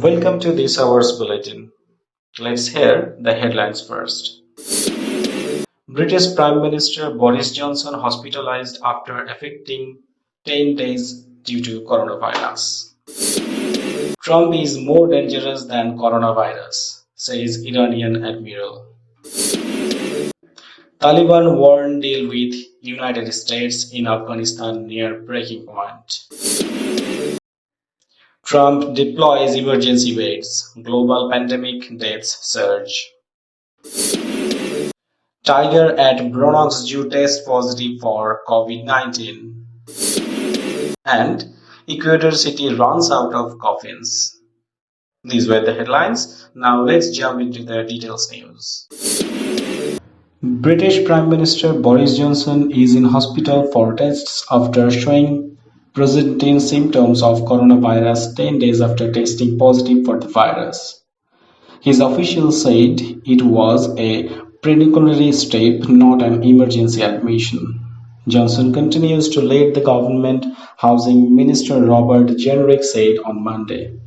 Welcome to this hour's bulletin. Let's hear the headlines first. British Prime Minister Boris Johnson hospitalized after affecting 10 days due to coronavirus. Trump is more dangerous than coronavirus, says Iranian admiral. Taliban warn deal with United States in Afghanistan near breaking point. Trump deploys emergency beds. Global pandemic deaths surge. Tiger at Bronx Zoo test positive for COVID-19. And Ecuador City runs out of coffins. These were the headlines. Now let's jump into the details news. British Prime Minister Boris Johnson is in hospital for tests after showing presenting symptoms of coronavirus 10 days after testing positive for the virus. His officials said it was a precautionary step, not an emergency admission. Johnson continues to lead the government, Housing Minister Robert Jenrick said on Monday.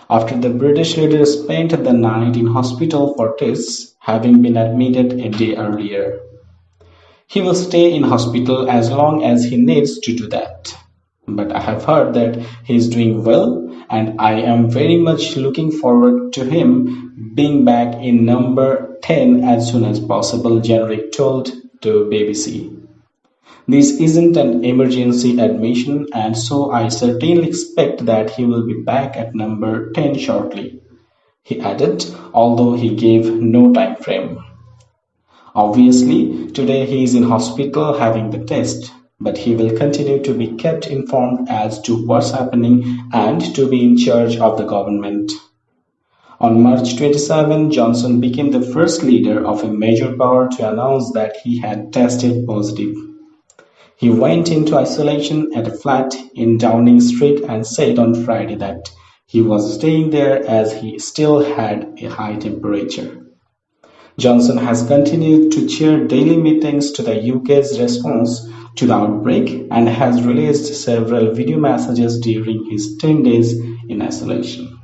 After the British leader spent the night in hospital for tests, having been admitted a day earlier. He will stay in hospital as long as he needs to do that. But I have heard that he is doing well, and I am very much looking forward to him being back in number 10 as soon as possible, Jenrick told to BBC. This isn't an emergency admission, and so I certainly expect that he will be back at number 10 shortly, he added, although he gave no time frame. Obviously, today he is in hospital having the test, but he will continue to be kept informed as to what's happening and to be in charge of the government. On March 27, Johnson became the first leader of a major power to announce that he had tested positive. He went into isolation at a flat in Downing Street and said on Friday that he was staying there as he still had a high temperature. Johnson has continued to chair daily meetings to the UK's response to the outbreak and has released several video messages during his 10 days in isolation.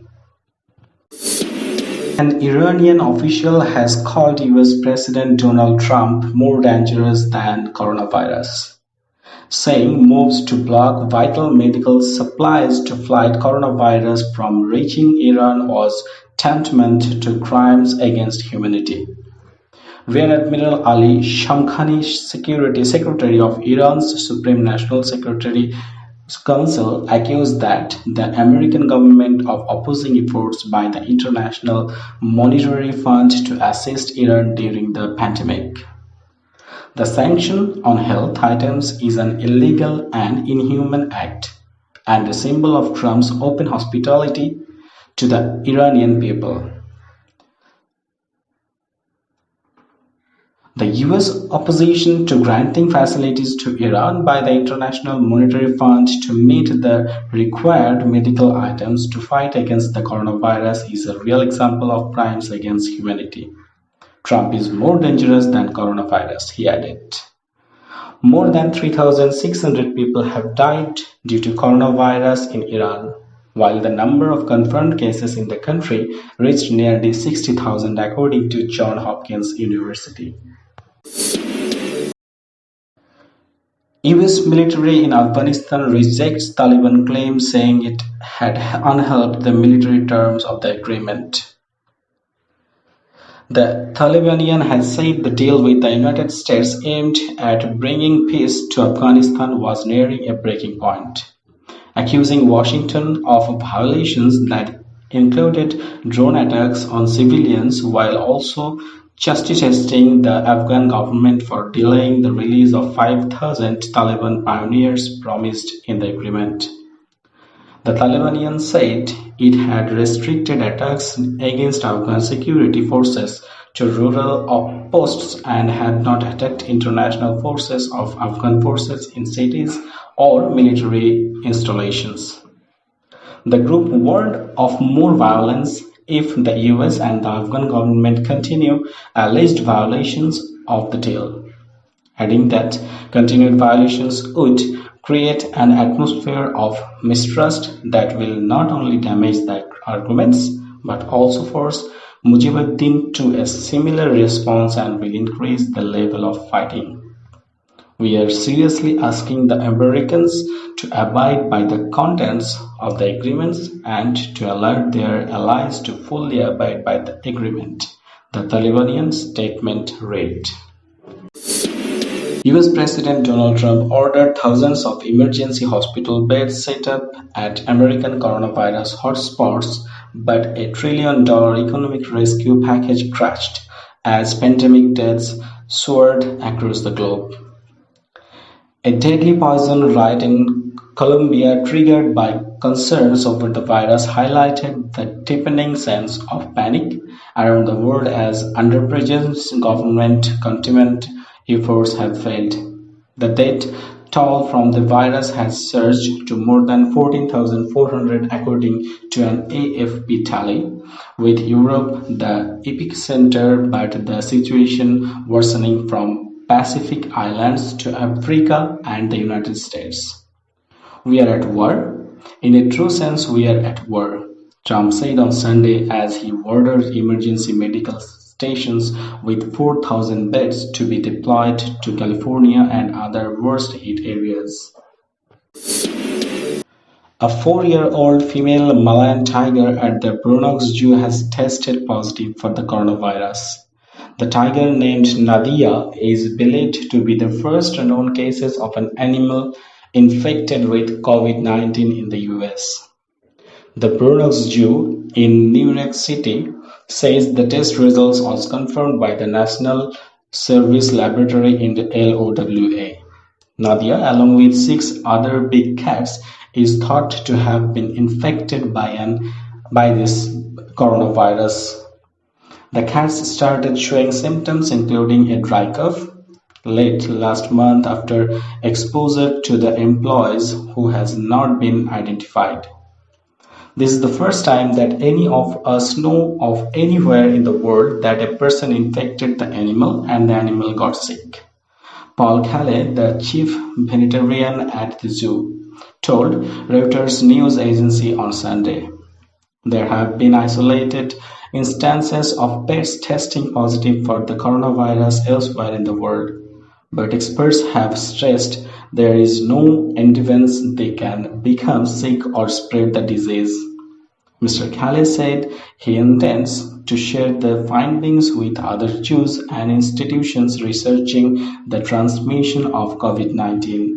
An Iranian official has called US President Donald Trump more dangerous than coronavirus, saying moves to block vital medical supplies to fight coronavirus from reaching Iran was tantamount to crimes against humanity. Rear Admiral Ali Shamkhani, Security Secretary of Iran's Supreme National Security Council, accused that the American government of opposing efforts by the International Monetary Fund to assist Iran during the pandemic. The sanction on health items is an illegal and inhuman act and a symbol of Trump's open hospitality to the Iranian people. The US opposition to granting facilities to Iran by the International Monetary Fund to meet the required medical items to fight against the coronavirus is a real example of crimes against humanity. Trump is more dangerous than coronavirus, he added. More than 3,600 people have died due to coronavirus in Iran, while the number of confirmed cases in the country reached nearly 60,000 according to Johns Hopkins University. US military in Afghanistan rejects Taliban claims, saying it had unhelped the military terms of the agreement. The Taliban has said the deal with the United States aimed at bringing peace to Afghanistan was nearing a breaking point, accusing Washington of violations that included drone attacks on civilians while also chastising the Afghan government for delaying the release of 5,000 Taliban pioneers promised in the agreement. The Taliban said it had restricted attacks against Afghan security forces to rural posts and had not attacked international forces of Afghan forces in cities or military installations. The group warned of more violence if the US and the Afghan government continue alleged violations of the deal, adding that continued violations would create an atmosphere of mistrust that will not only damage the arguments, but also force Mujibuddin to a similar response and will increase the level of fighting. We are seriously asking the Americans to abide by the contents of the agreements and to alert their allies to fully abide by the agreement, the Talibanian statement read. US President Donald Trump ordered thousands of emergency hospital beds set up at American coronavirus hotspots, but a $1 trillion economic rescue package crashed as pandemic deaths soared across the globe. A deadly poison riot in Colombia triggered by concerns over the virus highlighted the deepening sense of panic around the world as under-pressure government containment efforts have failed. The death toll from the virus has surged to more than 14,400 according to an AFP tally, with Europe the epicenter but the situation worsening from Pacific Islands to Africa and the United States. We are at war. In a true sense, we are at war, Trump said on Sunday as he ordered emergency medical stations with 4,000 beds to be deployed to California and other worst-hit areas. A 4-year-old female Malayan tiger at the Bronx Zoo has tested positive for the coronavirus. The tiger, named Nadia, is believed to be the first known cases of an animal infected with COVID-19 in the US. The Bronx Zoo in New York City says the test results was confirmed by the National Service Laboratory in the LOWA. Nadia, along with 6 other big cats, is thought to have been infected by this coronavirus. The cats started showing symptoms including a dry cough late last month after exposure to the employees who has not been identified. This is the first time that any of us know of anywhere in the world that a person infected the animal and the animal got sick. Paul Calais, the chief veterinarian at the zoo, told Reuters news agency on Sunday. There have been isolated instances of pets testing positive for the coronavirus elsewhere in the world, but experts have stressed there is no evidence they can become sick or spread the disease. Mr. Calais said he intends to share the findings with other zoos and institutions researching the transmission of COVID-19.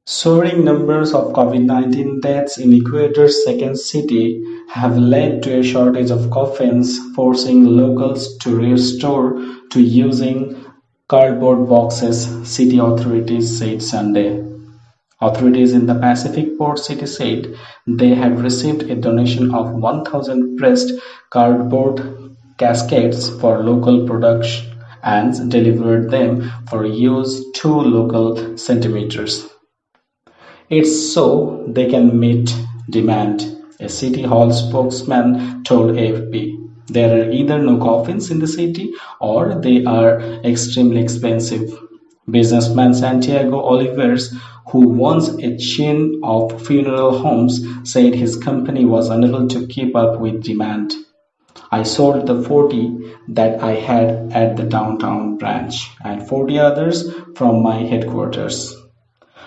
Soaring numbers of COVID-19 deaths in Ecuador's second city have led to a shortage of coffins, forcing locals to resort to using cardboard boxes, city authorities said Sunday. Authorities in the Pacific Port City said they had received a donation of 1,000 pressed cardboard caskets for local production and delivered them for use to local centimeters. It's so they can meet demand, a City Hall spokesman told AFP. There are either no coffins in the city or they are extremely expensive. Businessman Santiago Oliveros, who owns a chain of funeral homes, said his company was unable to keep up with demand. I sold the 40 that I had at the downtown branch and 40 others from my headquarters.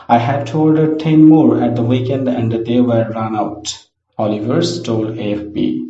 I had to order 10 more at the weekend and they were run out, Oliveros told AFP.